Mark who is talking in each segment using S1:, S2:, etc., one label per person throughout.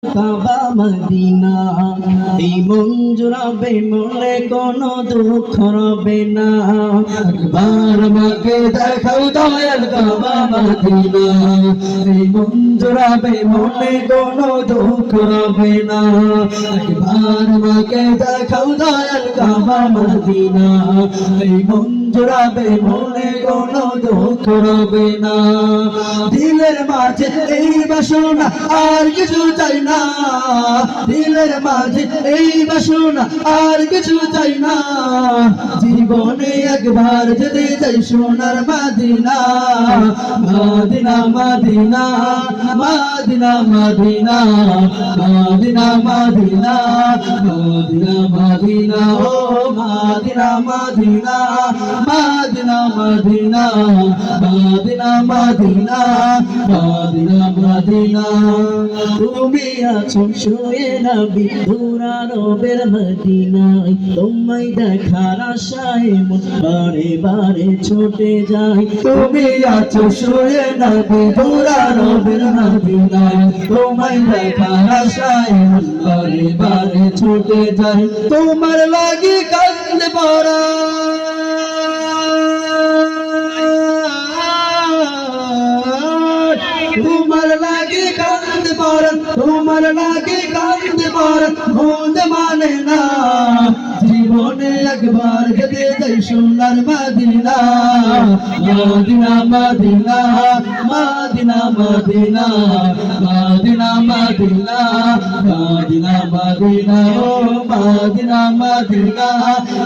S1: কাবা Medina এই মন জুড়াবে মনে কোনো দুঃখ রবে না একবার আমাকে দেখাও দয়াল কাবা মদিনা এই মন জুড়াবে মনে কোনো দুঃখ রবে না একবার আমাকে দেখাও দয়াল কাবা মদিনা এই মন জুড়াবে মনে কোনো দুঃখ রবে না দিলের মাঝে এই বাসনা আর কিছু চাই না দিলের মাঝে এই বাসনা আর কিছু চাই না জীবনে একবার যেতে চাই সোনার Medina Medina Medina Medina Medina Medina Medina Medina Medina ও Medina Medina Medina Medina Medina Medina Medina Medina তুমি আছো শুয়ে নবী দুরারবের মদিনায় তোমায় দেখার আশায় মন বারে বারে ছুটে যায় তুমি আছো শুয়ে নবী দুরারবের মদিনায় তোমায় দেখার আশায় মন বারে বারে ছুটে যায় তোমার লাগি কান্দে পড়া তোমার লাগে কাঁদতে পার তোমার লাগে কাঁদতে পার মন মানে না জীবনে একবার যেতে যাই সোনার Medina Medina Medina Medina Medina Medina Medina Medina Medina ও Medina Medina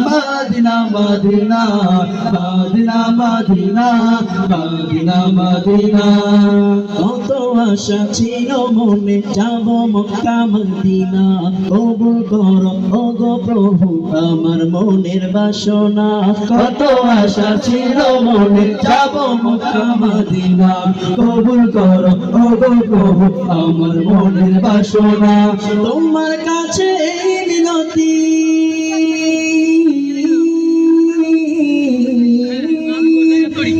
S1: Medina Medina Medina Medina Medina Medina কত আশা ছিল মনে যাব মক্কা মদিনা কবুল করো ওগো প্রভু আমার মনের বাসনা কত আশা ছিল মনে যাব মক্কা মদিনা কবুল করো ওগো প্রভু আমার মনের বাসনা তোমার কাছে এই মিনতি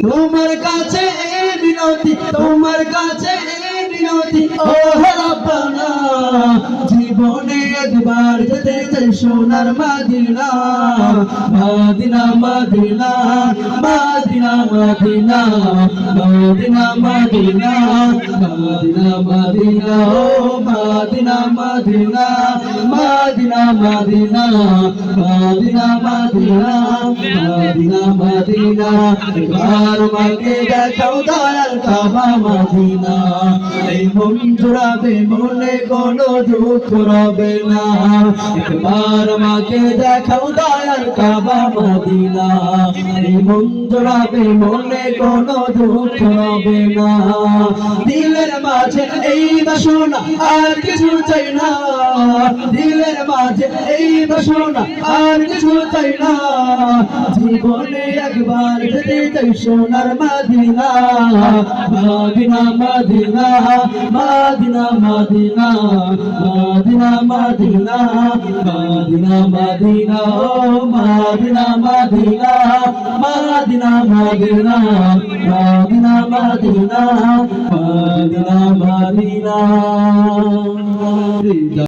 S1: তোমার কাছে এই বিনতি তোমার কাছে এই বিনতি ও রব্বানা জীবনে একবার যেতে চাই সোনার Medina Medina Medina Medina Medina Medina Medina Medina Medina ও Medina Medina Medina Medina Medina Medina Medina Medina একবার আমাকে দেখাও দয়াল কাবা মদিনা এই মন জুড়াবে মনে কোনো দুঃখ রবে না একবার আমাকে দেখাও দয়াল কাবা মদিনা এই মন জুড়াবে মনে কোনো দুঃখ রবে না দিলের মাঝে এই বাসনা আর কিছু চাই না দিলের মাঝে এই বাসনা আর কিছু চাই না জীবনে একবার যেতে চাই সোনার Medina Medina Medina Medina Medina Medina Medina Medina Medina ও Medina Medina Medina Medina Medina Medina Medina Medina